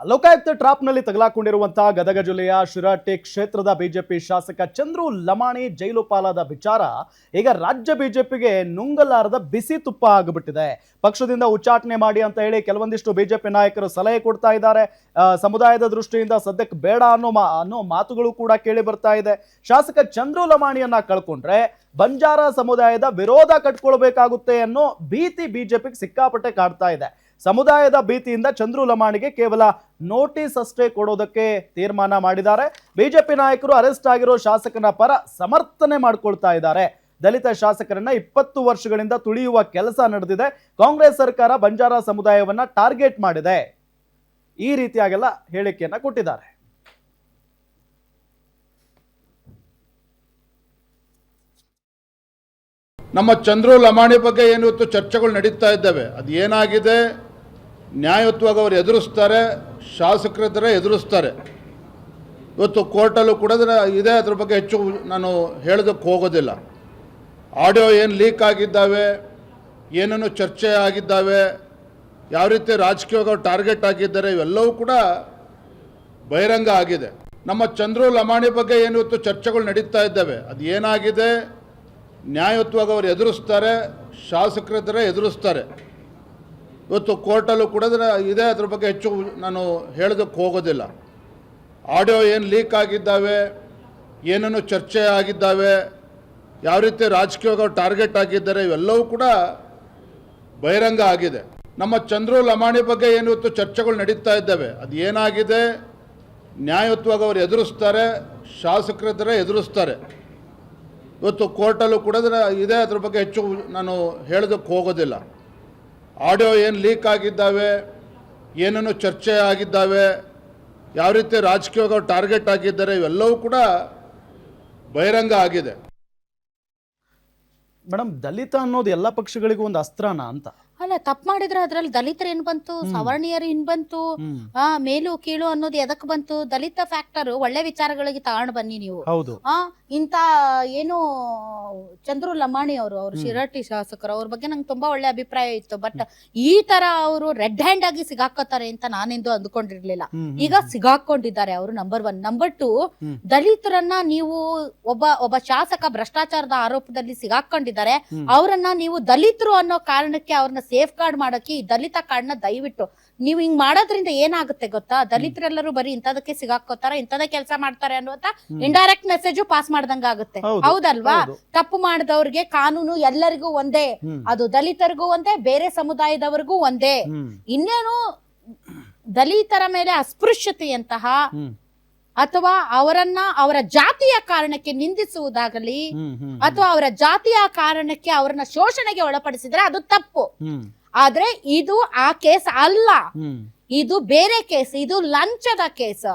ಲೋಕಾಯುಕ್ತ ಟ್ರಾಪ್ನಲ್ಲಿ ತಗಲಾಕೊಂಡಿರುವಂತಹ ಗದಗ ಜಿಲ್ಲೆಯ ಶಿರಹಟ್ಟಿ ಕ್ಷೇತ್ರದ ಬಿಜೆಪಿ ಶಾಸಕ ಚಂದ್ರು ಲಮಾಣಿ ಜೈಲು ಪಾಲಾದ ವಿಚಾರ ಈಗ ರಾಜ್ಯ ಬಿಜೆಪಿಗೆ ನುಂಗಲಾರದ ಬಿಸಿ ತುಪ್ಪ ಆಗಿಬಿಟ್ಟಿದೆ. ಪಕ್ಷದಿಂದ ಉಚ್ಚಾಟನೆ ಮಾಡಿ ಅಂತ ಹೇಳಿ ಕೆಲವೊಂದಿಷ್ಟು ಬಿಜೆಪಿ ನಾಯಕರು ಸಲಹೆ ಕೊಡ್ತಾ ಇದ್ದಾರೆ. ಸಮುದಾಯದ ದೃಷ್ಟಿಯಿಂದ ಸದ್ಯಕ್ಕೆ ಬೇಡ ಅನ್ನೋ ಮಾತುಗಳು ಕೂಡ ಕೇಳಿ ಬರ್ತಾ ಇದೆ. ಶಾಸಕ ಚಂದ್ರು ಲಮಾಣಿಯನ್ನ ಕಳ್ಕೊಂಡ್ರೆ ಬಂಜಾರ ಸಮುದಾಯದ ವಿರೋಧ ಕಟ್ಕೊಳ್ಬೇಕಾಗುತ್ತೆ ಅನ್ನೋ ಭೀತಿ ಬಿಜೆಪಿಗೆ ಸಿಕ್ಕಾಪಟ್ಟೆ ಕಾಡ್ತಾ ಇದೆ. ಸಮುದಾಯದ ಭೀತಿಯಿಂದ ಚಂದ್ರು ಲಮಾಣಿಗೆ ಕೇವಲ ನೋಟಿಸ್ ಅಷ್ಟೇ ಕೊಡೋದಕ್ಕೆ ತೀರ್ಮಾನ ಮಾಡಿದ್ದಾರೆ. ಬಿಜೆಪಿ ನಾಯಕರು ಅರೆಸ್ಟ್ ಆಗಿರೋ ಶಾಸಕನ ಪರ ಸಮರ್ಥನೆ ಮಾಡ್ಕೊಳ್ತಾ ಇದ್ದಾರೆ. ದಲಿತ ಶಾಸಕರನ್ನ 20 ವರ್ಷಗಳಿಂದ ತುಳಿಯುವ ಕೆಲಸ ನಡೆದಿದೆ. ಕಾಂಗ್ರೆಸ್ ಸರ್ಕಾರ ಬಂಜಾರ ಸಮುದಾಯವನ್ನ ಟಾರ್ಗೆಟ್ ಮಾಡಿದೆ. ಈ ರೀತಿಯಾಗೆಲ್ಲ ಹೇಳಿಕೆಯನ್ನ ಕೊಟ್ಟಿದ್ದಾರೆ. ನಮ್ಮ ಚಂದ್ರು ಲಮಾಣಿ ಬಗ್ಗೆ ಏನಿವತ್ತು ಚರ್ಚೆಗಳು ನಡೀತಾ ಇದ್ದಾವೆ. ಅದು ಏನಾಗಿದೆ, ನ್ಯಾಯಯುತವಾಗಿ ಅವರು ಎದುರಿಸ್ತಾರೆ, ಶಾಸಕರಿದ್ದರೆ ಎದುರಿಸ್ತಾರೆ. ಇವತ್ತು ಕೋರ್ಟಲ್ಲೂ ಕೂಡ ಇದೆ, ಅದ್ರ ಬಗ್ಗೆ ಹೆಚ್ಚು ನಾನು ಹೇಳೋದಕ್ಕೆ ಹೋಗೋದಿಲ್ಲ. ಆಡಿಯೋ ಏನು ಲೀಕ್ ಆಗಿದ್ದಾವೆ, ಏನೇನು ಚರ್ಚೆ ಆಗಿದ್ದಾವೆ, ಯಾವ ರೀತಿ ರಾಜಕೀಯವಾಗಿ ಅವರು ಟಾರ್ಗೆಟ್ ಆಗಿದ್ದಾರೆ, ಇವೆಲ್ಲವೂ ಕೂಡ ಬಹಿರಂಗ ಆಗಿದೆ. ನಮ್ಮ ಚಂದ್ರು ಲಮಾಣಿ ಬಗ್ಗೆ ಏನಿವತ್ತು ಚರ್ಚೆಗಳು ನಡೀತಾ ಇದ್ದಾವೆ. ಅದು ಏನಾಗಿದೆ, ನ್ಯಾಯಯುತವಾಗಿ ಅವರು ಎದುರಿಸ್ತಾರೆ, ಶಾಸಕರಿದ್ದರೆ ಎದುರಿಸ್ತಾರೆ. ಇವತ್ತು ಕೋರ್ಟಲ್ಲೂ ಕೂಡ ಇದೆ, ಅದ್ರ ಬಗ್ಗೆ ಹೆಚ್ಚು ನಾನು ಹೇಳೋದಕ್ಕೆ ಹೋಗೋದಿಲ್ಲ. ಆಡಿಯೋ ಏನು ಲೀಕ್ ಆಗಿದ್ದಾವೆ, ಏನೇನು ಚರ್ಚೆ ಆಗಿದ್ದಾವೆ, ಯಾವ ರೀತಿ ರಾಜಕೀಯವಾಗಿ ಅವರು ಟಾರ್ಗೆಟ್ ಆಗಿದ್ದಾರೆ, ಇವೆಲ್ಲವೂ ಕೂಡ ಬಹಿರಂಗ ಆಗಿದೆ. ನಮ್ಮ ಚಂದ್ರು ಲಮಾಣಿ ಬಗ್ಗೆ ಏನಿವತ್ತು ಚರ್ಚೆಗಳು ನಡೀತಾ ಇದ್ದಾವೆ. ಅದು ಏನಾಗಿದೆ, ನ್ಯಾಯಯುತವಾಗಿ ಅವರು ಎದುರಿಸ್ತಾರೆ, ಶಾಸಕರಿದ್ದರೆ ಎದುರಿಸ್ತಾರೆ. ಇವತ್ತು ಕೋರ್ಟಲ್ಲೂ ಕೂಡ ಇದೆ, ಅದ್ರ ಬಗ್ಗೆ ಹೆಚ್ಚು ನಾನು ಹೇಳೋದಕ್ಕೆ ಹೋಗೋದಿಲ್ಲ. ಆಡಿಯೋ ಏನು ಲೀಕ್ ಆಗಿದ್ದಾವೆ, ಏನೇನು ಚರ್ಚೆ ಆಗಿದ್ದಾವೆ, ಯಾವ ರೀತಿ ರಾಜಕೀಯವಾಗಿ ಅವರು ಟಾರ್ಗೆಟ್ ಆಗಿದ್ದಾರೆ, ಇವೆಲ್ಲವೂ ಕೂಡ ಬಹಿರಂಗ ಆಗಿದೆ. ಮೇಡಮ್, ದಲಿತ ಅನ್ನೋದು ಎಲ್ಲ ಪಕ್ಷಗಳಿಗೂ ಒಂದು ಅಸ್ತ್ರನ ಅಂತ ಅಲ್ಲ, ತಪ್ಪು ಮಾಡಿದ್ರೆ ಅದ್ರಲ್ಲಿ ದಲಿತರು ಏನ್ ಬಂತು, ಸವರ್ಣೀಯರು ಏನ್ ಬಂತು, ಮೇಲು ಕೀಳು ಅನ್ನೋದು ಎದಕ್ ಬಂತು? ದಲಿತ ಫ್ಯಾಕ್ಟರ್ ಒಳ್ಳೆ ವಿಚಾರಗಳಿಗೆ ತಗೊಂಡು ಬನ್ನಿ ನೀವು. ಹೌದು. ಇಂತ ಏನು ಚಂದ್ರು ಲಮಾಣಿ ಅವರು ಶಿರಹಟ್ಟಿ ಶಾಸಕರು, ಅವ್ರ ಬಗ್ಗೆ ನಂಗೆ ತುಂಬಾ ಒಳ್ಳೆ ಅಭಿಪ್ರಾಯ ಇತ್ತು. ಬಟ್ ಈ ತರ ಅವರು ರೆಡ್ ಹ್ಯಾಂಡ್ ಆಗಿ ಸಿಗಾಕೋತಾರೆ ಅಂತ ನಾನೆಂದು ಅಂದ್ಕೊಂಡಿರ್ಲಿಲ್ಲ. ಈಗ ಸಿಗಾಕೊಂಡಿದ್ದಾರೆ ಅವರು. ನಂಬರ್ 1. ನಂಬರ್ 2, ದಲಿತರನ್ನ ನೀವು ಒಬ್ಬ ಶಾಸಕ ಭ್ರಷ್ಟಾಚಾರದ ಆರೋಪದಲ್ಲಿ ಸಿಗಾಕೊಂಡಿದ್ದಾರೆ. ಅವರನ್ನ ನೀವು ದಲಿತರು ಅನ್ನೋ ಕಾರಣಕ್ಕೆ ಅವ್ರನ್ನ ಸೇಫ್ ಗಾರ್ಡ್ ಮಾಡಕ್ಕೆ ಈ ದಲಿತ ಕಾರ್ಡ್ನ ದಯವಿಟ್ಟು ನೀವು ಹಿಂಗ್ ಮಾಡೋದ್ರಿಂದ ಏನಾಗುತ್ತೆ ಗೊತ್ತಾ? ದಲಿತರೆಲ್ಲರೂ ಬರೀ ಇಂಥದಕ್ಕೆ ಸಿಗಾಕೋತಾರ, ಇಂಥದೇ ಕೆಲಸ ಮಾಡ್ತಾರೆ ಅನ್ನುವಂತ ಇಂಡೈರೆಕ್ಟ್ ಮೆಸೇಜ್ ಪಾಸ್ ಮಾಡ್ದಂಗ ಆಗುತ್ತೆ. ಹೌದಲ್ವಾ? ತಪ್ಪು ಮಾಡಿದವ್ರಿಗೆ ಕಾನೂನು ಎಲ್ಲರಿಗೂ ಒಂದೇ, ಅದು ದಲಿತರಿಗೂ ಒಂದೇ, ಬೇರೆ ಸಮುದಾಯದವರಿಗೂ ಒಂದೇ. ಇನ್ನೇನು ದಲಿತರ ಮೇಲೆ ಅಸ್ಪೃಶ್ಯತೆಯಂತಹ ಅಥವಾ ಅವರನ್ನ ಅವರ ಜಾತಿಯ ಕಾರಣಕ್ಕೆ ನಿಂದಿಸುವುದಾಗಲಿ ಅಥವಾ ಅವರ ಜಾತಿಯ ಕಾರಣಕ್ಕೆ ಅವರನ್ನ ಶೋಷಣೆಗೆ ಒಳಪಡಿಸಿದ್ರೆ ಅದು ತಪ್ಪು. ಆದ್ರೆ ಇದು ಆ ಕೇಸ್ ಅಲ್ಲ, ಇದು ಬೇರೆ ಕೇಸ್. ಇದು ಲಂಚದ ಕೇಸ್.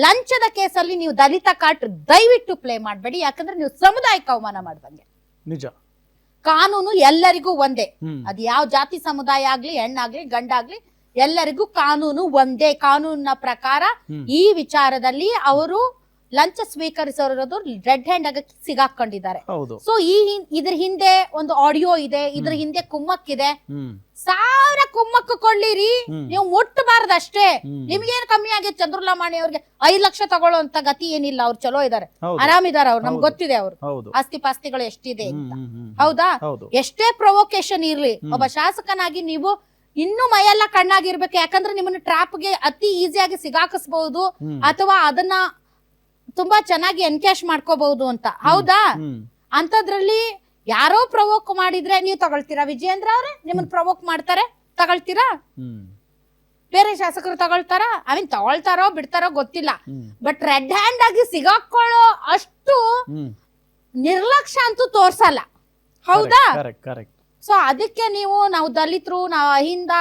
ಲಂಚದ ಕೇಸಲ್ಲಿ ನೀವು ದಲಿತ ಕಾರ್ಡ್ ದಯವಿಟ್ಟು ಪ್ಲೇ ಮಾಡಬೇಡಿ. ಯಾಕಂದ್ರೆ ನೀವು ಸಮುದಾಯಕ್ಕೆ ಅವಮಾನ ಮಾಡ್ದಂಗೆ. ನಿಜ. ಕಾನೂನು ಎಲ್ಲರಿಗೂ ಒಂದೇ. ಅದು ಯಾವ ಜಾತಿ ಸಮುದಾಯ ಆಗ್ಲಿ, ಹೆಣ್ಣಾಗ್ಲಿ, ಗಂಡಾಗ್ಲಿ, ಎಲ್ಲರಿಗೂ ಕಾನೂನು ಒಂದೇ. ಕಾನೂನಿನ ಪ್ರಕಾರ ಈ ವಿಚಾರದಲ್ಲಿ ಅವರು ಲಂಚ ಸ್ವೀಕರಿಸೋದು ರೆಡ್ ಹ್ಯಾಂಡ್ ಆಗಿ ಸಿಗಾಕೊಂಡಿದ್ದಾರೆ. ಸೊ ಇದ್ರ ಹಿಂದೆ ಒಂದು ಆಡಿಯೋ ಇದೆ, ಇದ್ರ ಹಿಂದೆ ಕುಮ್ಮಕ್ಕಿದೆ. 1000 ಕುಮ್ಮಕ್ಕು ಕೊಳ್ಳಿರಿ, ನೀವು ಮುಟ್ಟಬಾರ್ದಷ್ಟೇ. ನಿಮ್ಗೇನು ಕಮ್ಮಿ ಆಗೈತೆ? ಚಂದ್ರು ಲಮಾಣಿ ಅವ್ರಿಗೆ 5 ಲಕ್ಷ ತಗೊಳ್ಳೋಂತ ಗತಿ ಏನಿಲ್ಲ. ಅವ್ರು ಚಲೋ ಇದಾರೆ, ಆರಾಮಿದಾರೆ. ಅವ್ರು ನಮ್ಗೆ ಗೊತ್ತಿದೆ ಅವ್ರು ಆಸ್ತಿ ಪಾಸ್ತಿಗಳು ಎಷ್ಟಿದೆ ಅಂತ. ಹೌದಾ? ಎಷ್ಟೇ ಪ್ರೊವೊಕೇಶನ್ ಇರ್ಲಿ, ಒಬ್ಬ ಶಾಸಕನಾಗಿ ನೀವು ಇನ್ನೂ ಮೈಯೆಲ್ಲ ಕಣ್ಣಾಗಿರ್ಬೇಕು. ಯಾಕಂದ್ರೆ ನಿಮ್ಮನ್ನ ಟ್ರಾಪ್ಗೆ ಅತಿ ಈಸಿಯಾಗಿ ಸಿಗಾಕಿಸಬಹುದು ಅಥವಾ ಅದನ್ನ ತುಂಬಾ ಚೆನ್ನಾಗಿ ಎನ್ಕ್ಯಾಶ್ ಮಾಡ್ಕೋಬಹುದು ಅಂತ. ಹೌದಾ? ಅಂತದ್ರಲ್ಲಿ ಯಾರೋ ಪ್ರವೋಕ್ ಮಾಡಿದ್ರೆ ನೀವು ತಗೊಳ್ತೀರಾ? ವಿಜಯೇಂದ್ರ ಅವ್ರೆ, ನಿಮ್ಮನ್ನ ಪ್ರವೋಕ್ ಮಾಡ್ತಾರೆ, ತಗೊಳ್ತೀರಾ? ಬೇರೆ ಶಾಸಕರು ತಗೊಳ್ತಾರ? ತಗೊಳ್ತಾರೋ ಬಿಡ್ತಾರೋ ಗೊತ್ತಿಲ್ಲ. ಬಟ್ ರೆಡ್ ಹ್ಯಾಂಡ್ ಆಗಿ ಸಿಗಾಕೊಳ್ಳೋ ಅಷ್ಟು ನಿರ್ಲಕ್ಷ್ಯ ಅಂತೂ ತೋರ್ಸಲ್ಲ. ಹೌದಾ? ಸೊ ಅದಕ್ಕೆ ನಾವು ದಲಿತರು, ನಾವು ಅಹಿಂದ.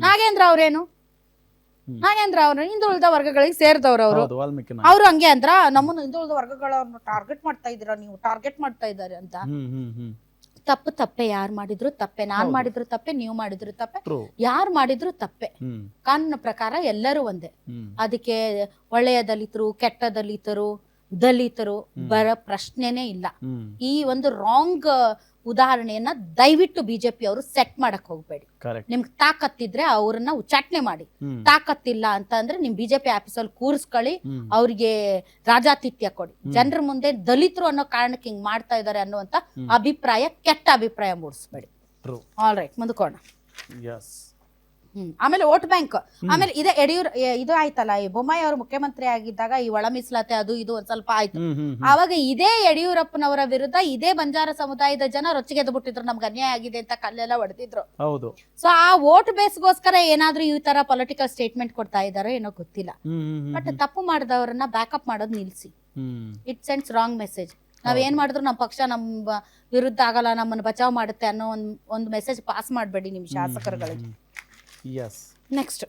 ನಾಗೇಂದ್ರ ಅವ್ರೇನು? ನಾಗೇಂದ್ರ ಅವ್ರು ಹಿಂದುಳಿದ ವರ್ಗಗಳಿಗೆ ಸೇರಿದವ್ರು. ಅವ್ರು ಹಂಗೆ ಅಂದ್ರ ನಮ್ಮನ್ನು ಹಿಂದುಳಿದ ವರ್ಗಗಳವ್ರನ್ನ ಟಾರ್ಗೆಟ್ ಮಾಡ್ತಾ ಇದ್ದೀರಾ, ನೀವು ಟಾರ್ಗೆಟ್ ಮಾಡ್ತಾ ಇದ್ದಾರೆ ಅಂತ. ತಪ್ಪೆ. ಯಾರು ಮಾಡಿದ್ರು ತಪ್ಪೆ. ನಾನ್ ಮಾಡಿದ್ರು ತಪ್ಪೆ, ನೀವು ಮಾಡಿದ್ರು ತಪ್ಪೆ, ಯಾರು ಮಾಡಿದ್ರು ತಪ್ಪೆ. ಕಾನೂನಿನ ಪ್ರಕಾರ ಎಲ್ಲರೂ ಒಂದೇ. ಅದಕ್ಕೆ ಒಳ್ಳೆಯ ದಲಿತರು, ಕೆಟ್ಟ ದಲಿತರು, ದಲಿತರು ಬರೋ ಪ್ರಶ್ನೆನೇ ಇಲ್ಲ. ಹ್ಮ್ ಈ ಒಂದು ರಾಂಗ್ ಉದಾಹರಣೆಯನ್ನ ದಯವಿಟ್ಟು ಬಿಜೆಪಿ ಅವರು ಸೆಟ್ ಮಾಡಕ್ ಹೋಗ್ಬೇಡಿ. ಕರೆಕ್ಟ್. ನಿಮ್ಗೆ ತಾಕತ್ತಿದ್ರೆ ಅವ್ರನ್ನ ಉಚ್ಚಾಟನೆ ಮಾಡಿ, ತಾಕತ್ತಿಲ್ಲ ಅಂತ ಅಂದ್ರೆ ನಿಮ್ ಬಿಜೆಪಿ ಆಫೀಸಲ್ಲಿ ಕೂರಿಸ್ಕೊಳ್ಳಿ, ಅವ್ರಿಗೆ ರಾಜಾತಿಥ್ಯ ಕೊಡಿ. ಜನರ ಮುಂದೆ ದಲಿತರು ಅನ್ನೋ ಕಾರಣಕ್ಕೆ ಹಿಂಗ್ ಮಾಡ್ತಾ ಇದಾರೆ ಅನ್ನುವಂತ ಅಭಿಪ್ರಾಯ, ಕೆಟ್ಟ ಅಭಿಪ್ರಾಯ ಮೂಡಿಸ್ಬೇಡಿ. ಟ್ರೂ. ಆಲ್ ರೈಟ್, ಮುಂದ್ಕೋಣ. ಎಸ್. ಆಮೇಲೆ ವೋಟ್ ಬ್ಯಾಂಕ್, ಆಮೇಲೆ ಇದೇ ಇದು ಆಯ್ತಲ್ಲ, ಈ ಬೊಮ್ಮಾಯಿ ಅವರು ಮುಖ್ಯಮಂತ್ರಿ ಆಗಿದ್ದಾಗ ಈ ಒಳ ಮೀಸಲಾತಿ ಅದು ಇದು ಒಂದ್ ಸ್ವಲ್ಪ ಆಯ್ತು. ಆವಾಗ ಇದೇ ಯಡಿಯೂರಪ್ಪನವರ ವಿರುದ್ಧ ಇದೇ ಬಂಜಾರ ಸಮುದಾಯದ ಜನ ರೊಚ್ಚಿಗೆದ್ದು ಬಿಟ್ಟಿದ್ರು, ನಮ್ಗೆ ಅನ್ಯಾಯ ಆಗಿದೆ ಅಂತ ಕಲ್ಲೆಲ್ಲ ಹೊಡೆದಿದ್ರು. ಹೌದು. ಸೊ ಆ ವೋಟ್ ಬೇಸ್ಗೋಸ್ಕರ ಏನಾದ್ರೂ ಈ ತರ ಪೊಲಿಟಿಕಲ್ ಸ್ಟೇಟ್ಮೆಂಟ್ ಕೊಡ್ತಾ ಇದಾರೋ ಏನೋ ಗೊತ್ತಿಲ್ಲ. ಬಟ್ ತಪ್ಪು ಮಾಡಿದವರನ್ನ ಬ್ಯಾಕಪ್ ಮಾಡೋದು ನಿಲ್ಸಿ. It sends wrong message. ನಾವ್ ಏನ್ ಮಾಡಿದ್ರು ನಮ್ಮ ಪಕ್ಷ ನಮ್ಮ ವಿರುದ್ಧ ಆಗಲ್ಲ, ನಮ್ಮನ್ನು ಬಚಾವ್ ಮಾಡುತ್ತೆ ಅನ್ನೋ ಒಂದು ಮೆಸೇಜ್ ಪಾಸ್ ಮಾಡಬೇಡಿ ನಿಮ್ ಶಾಸಕರುಗಳಿಗೆ. Yes. ನೆಕ್ಸ್ಟ್